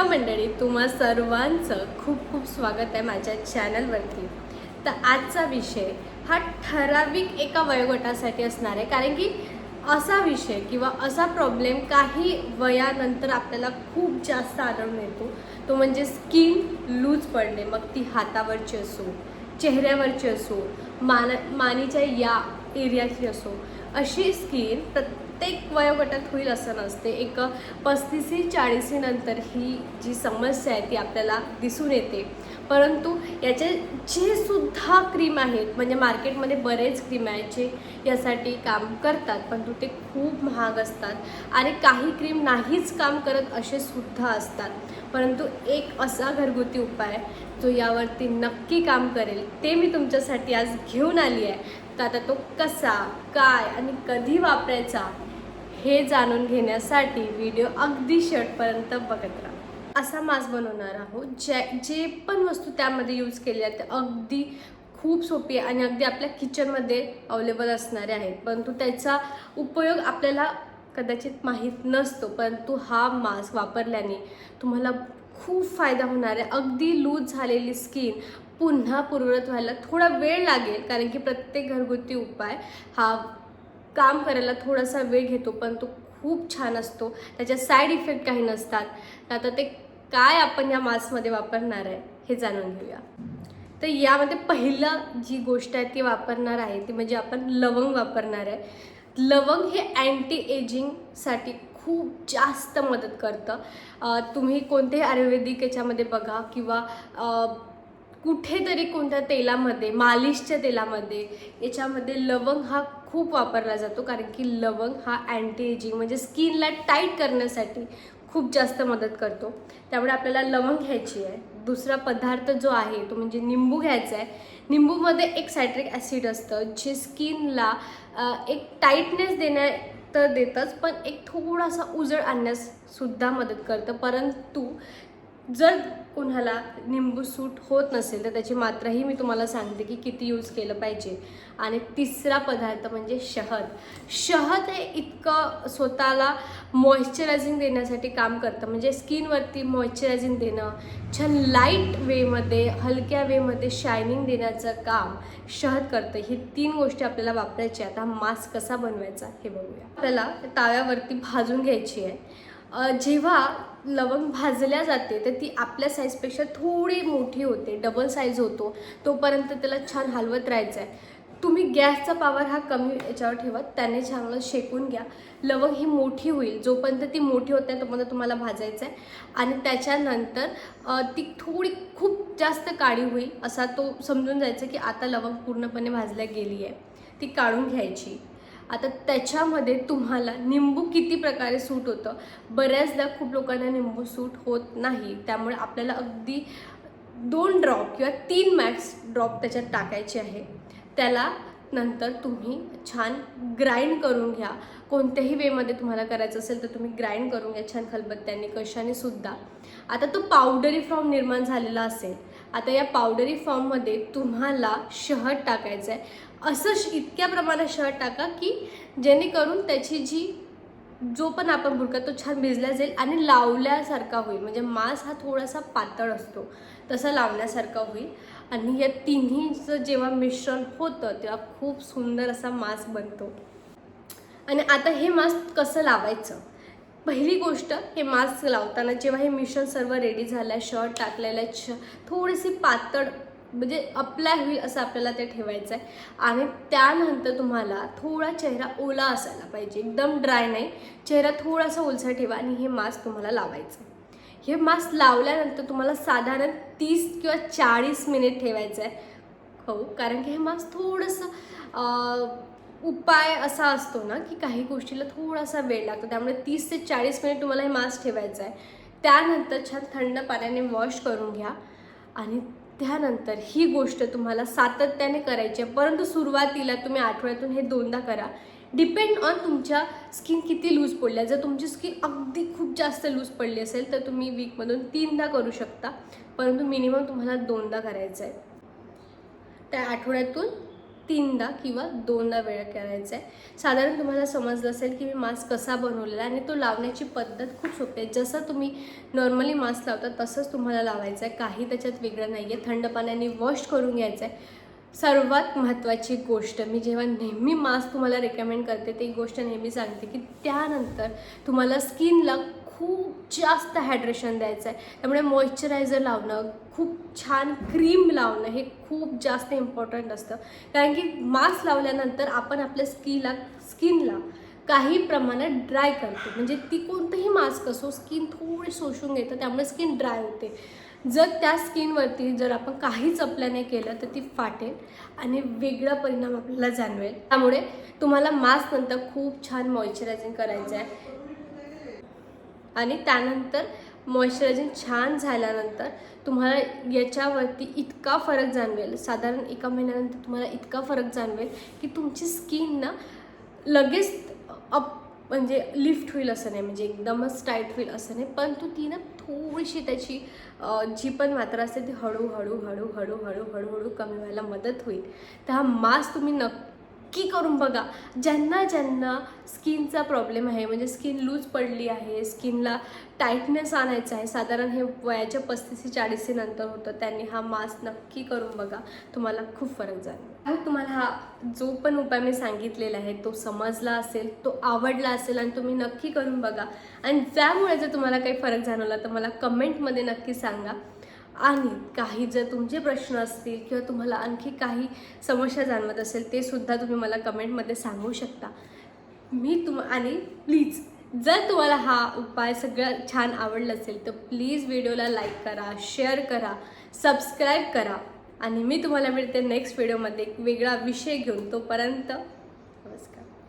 मंडळी, तुम्हा सर्वांचं खूप खूप स्वागत आहे माझ्या चॅनलवरती. तर आजचा विषय हा ठराविक एका वयोगटासाठी असणार आहे, कारण की असा विषय किंवा असा प्रॉब्लेम काही वयानंतर आपल्याला खूप जास्त आढळून येतो. तो म्हणजे स्किन लूज पडणे. मग ती हातावरची असो, चेहऱ्यावरची असो, मानेच्या या एरियाची असो, अशी स्किन प्रत्येक वयोगटात होईल असं नसते. एक 35-40 नंतर ही जी समस्या आहे ती आपल्याला दिसून येते. परंतु याचे जे सुद्धा क्रीम आहेत, म्हणजे मार्केटमध्ये बरेच क्रीम आहेत जे यासाठी काम करतात, परंतु ते खूप महाग असतात आणि काही क्रीम नाहीच काम करत असे सुद्धा असतात. परंतु एक असा घरगुती उपाय जो यावरती नक्की काम करेल ते मी तुमच्यासाठी आज घेऊन आली आहे. तर आता तो कसा, काय आणि कधी वापरायचा हे जाणून घेण्यासाठी व्हिडिओ अगदी शेवटपर्यंत बघत राहा. असा मास्क बनवणार आहोत जे पण वस्तू त्यामध्ये यूज केल्या आहेत ते अगदी खूप सोपी आहे आणि अगदी आपल्या किचनमध्ये अवेलेबल असणारे आहेत. परंतु त्याचा उपयोग आपल्याला कदाचित माहीत नसतो, परंतु हा मास्क वापरल्याने तुम्हाला खूप फायदा होणार आहे. अगदी लूज झालेली स्किन पुन्हा पूर्ववत व्हायला थोडा वेळ लागेल, कारण की प्रत्येक घरगुती उपाय हा काम करायला थोडासा वेळ घेतो, पण तो खूप छान असतो. त्याच्या साईड इफेक्ट काही नसतात. आता ते काय आपण या मास्कमध्ये वापरणार आहे हे जाणून घेऊया. तर यामध्ये पहिलं जी गोष्ट आहे ती वापरणार आहे ती म्हणजे आपण लवंग वापरणार आहे. लवंग हे अँटी एजिंगसाठी खूप जास्त मदत करतं. तुम्ही कोणतेही आयुर्वेदिक याच्यामध्ये बघा किंवा कुठेतरी कोणत्या तेलामध्ये, मालिशच्या तेलामध्ये याच्यामध्ये लवंग हा खूप वापरला जातो, कारण की लवंग हा अँटी एजिंग म्हणजे स्किनला टाईट करण्यासाठी खूप जास्त मदत करतो. त्यामुळे आपल्याला लवंग घ्यायची आहे. दुसरा पदार्थ जो आहे तो म्हणजे निंबू घ्यायचा आहे. निंबूमध्ये एक सायट्रिक ॲसिड असतं जे स्किनला एक टाईटनेस तर देतंच, पण एक थोडासा उजळ आणण्यास सुद्धा मदत करतं. परंतु जर कोणाला निंबू सूट होत नसेल तर त्याची मात्राही मी तुम्हाला सांगते की किती यूज केलं पाहिजे. आणि तिसरा पदार्थ म्हणजे शहद. शहद हे इतकं स्वतःला मॉइश्चरायझिंग देण्यासाठी काम करतं, म्हणजे स्किनवरती मॉइश्चरायझिंग देणं, छान लाईट वेमध्ये, हलक्या वेमध्ये शायनिंग देण्याचं काम शहद करतं. ही 3 गोष्टी आपल्याला वापरायच्या. आता मास्क कसा बनवायचा हे बघूया. आपल्याला ताव्यावरती भाजून घ्यायची आहे. जेव्हा लवंग भाजल्या जाते तर ती आपल्या साईजपेक्षा थोडी मोठी होते, डबल साईज होतो. तोपर्यंत त्याला छान हलवत राहायचं आहे. तुम्ही गॅसचा पॉवर हा कमी याच्यावर ठेवा, त्याने चांगलं शेकून घ्या. लवंग ही मोठी होईल, जोपर्यंत ती मोठी होत नाही तोपर्यंत तुम्हाला भाजायचं आहे. आणि त्याच्यानंतर ती थोडी खूप जास्त काळी होईल असा तो समजून जायचं की आता लवंग पूर्णपणे भाजल्या गेली आहे. ती काढून घ्यायची. आता त्याच्यामध्ये तुम्हाला निंबू किती प्रकारे सूट होतं. बऱ्याचदा खूप लोकांना निंबू सूट होत नाही, त्यामुळे आपल्याला अगदी 2 ड्रॉप किंवा 3 मॅक्स ड्रॉप त्याच्यात टाकायचे आहे. त्याला नंतर तुम्ही छान ग्राइंड करून घ्या. कोणत्याही वेमध्ये तुम्हाला करायचं असेल तर तुम्ही ग्राइंड करून घ्या छान खलबत्त्याने, कशाने सुद्धा. आता तो पावडरी फॉर्म निर्माण झालेला असेल. आता या पावडरी फॉर्ममध्ये तुम्हाला शहद टाकायचं आहे. असं इतक्या प्रमाणात शहद टाका की जेणेकरून त्याची जो पण आपण बुडका तो छान भिजला जाईल आणि लावल्यासारखा होईल. म्हणजे मांस हा थोडासा पातळ असतो, तसा लावण्यासारखा होईल. आणि या तिन्हीचं जेव्हा मिश्रण होतं तेव्हा खूप सुंदर असा मास्क बनतो. आणि आता हे मास्क कसं लावायचं. पहिली गोष्ट, हे मास्क लावताना जेव्हा हे मिश्रण सर्व रेडी झालं, शहद टाकलेलं आहे, थोडीशी पातळ म्हणजे अप्लाय होईल असं आपल्याला ते ठेवायचं आहे. आणि त्यानंतर तुम्हाला थोडा चेहरा ओला असायला पाहिजे, एकदम ड्राय नाही. चेहरा थोडासा ओलसर ठेवा आणि हे मास्क तुम्हाला लावायचं. हे मास्क लावल्यानंतर तुम्हाला साधारण 30 किंवा 40 मिनिट ठेवायचं आहे. हो, कारण की हे मास्क थोडंसं उपाय असा असतो ना की काही गोष्टीला थोडासा वेळ लागतो, त्यामुळे 30 ते 40 मिनिट तुम्हाला हे मास्क ठेवायचं आहे. त्यानंतर छान थंड पाण्याने वॉश करून घ्या. आणि त्यानंतर ही गोष्ट तुम्हाला सातत्याने करायची आहे, परंतु सुरुवातीला तुम्ही आठवड्यातून हे 2दा करा. डिपेंड ऑन तुमच्या स्किन किती लूज पडली आहे. जर तुमची स्किन अगदी खूप जास्त लूज पडली असेल तर तुम्ही वीकमधून 3दा करू शकता, परंतु मिनिमम तुम्हाला 2दा करायचं आहे. त्या आठवड्यातून 3दा किंवा 2दा वेळा करायचा आहे. साधारण तुम्हाला समजलं असेल की मी मास्क कसा बनवलेला आहे आणि तो लावण्याची पद्धत खूप सोपी आहे. जसं तुम्ही नॉर्मली मास्क लावता तसंच तुम्हाला लावायचं आहे. काही त्याच्यात वेगळं नाही आहे. थंड पाण्याने वॉश करून घ्यायचं आहे. सर्वात महत्त्वाची गोष्ट, मी जेव्हा नेहमी मास्क तुम्हाला रेकमेंड करते ती गोष्ट नेहमी सांगते की त्यानंतर तुम्हाला स्किनला खूप जास्त हायड्रेशन द्यायचं आहे. त्यामुळे मॉइश्चरायझर लावणं, खूप छान क्रीम लावणं हे खूप जास्त इम्पॉर्टंट असतं. कारण की मास्क लावल्यानंतर आपण आपल्या स्किनला काही प्रमाणात ड्राय करतो. म्हणजे ती कोणतंही मास्क असो, स्किन थोडी शोषून घेतं, त्यामुळे स्किन ड्राय होते. जर त्या स्किनवरती जर आपण काहीच अप्लाय नाही केलं तर ती फाटेल आणि वेगळा परिणाम आपल्याला जाणवेल. त्यामुळे तुम्हाला मास्क नंतर खूप छान मॉइश्चरायझिंग करायचं आहे आणि त्यानंतर मॉइश्चरायझिंग छान झाल्यानंतर तुम्हाला याच्यावरती इतका फरक जाणवेल, साधारण 1 महिन्यानंतर तुम्हाला इतका फरक जाणवेल की तुमची स्किन ना लगेच म्हणजे लिफ्ट होईल असं नाही, म्हणजे एकदमच टाईट होईल असं नाही, परंतु ती ना थोडीशी त्याची जी पण मात्रा असते ती हळूहळू कमी व्हायला मदत होईल. तर हा मास्क तुम्ही नक्की करून बघा. ज्यांना स्किनचा प्रॉब्लेम आहे, म्हणजे स्किन लूज पडली आहे, स्किनला टाईटनेस आणायचा आहे, साधारण हे वयाच्या 35-40 नंतर होतं, त्यांनी हा मास्क नक्की करून बघा. तुम्हाला खूप फरक जाणवेल. मग तुम्हाला हा जो पण उपाय मी सांगितलेला आहे तो समजला असेल, तो आवडला असेल आणि तुम्ही नक्की करून बघा. आणि त्यामुळे जर तुम्हाला काही फरक जाणवला तर मला कमेंटमध्ये नक्की सांगा. आणि काही जर तुमचे प्रश्न असतील किंवा तुम्हाला आणखी काही समस्या जाणवत असेल ते सुद्धा तुम्ही मला कमेंटमध्ये सांगू शकता. आणि प्लीज जर तुम्हाला हा उपाय सगळं छान आवडला असेल तर प्लीज व्हिडिओला लाईक करा, शेअर करा, सबस्क्राईब करा. आणि मी तुम्हाला मिळते नेक्स्ट व्हिडिओमध्ये एक वेगळा विषय घेऊन. तोपर्यंत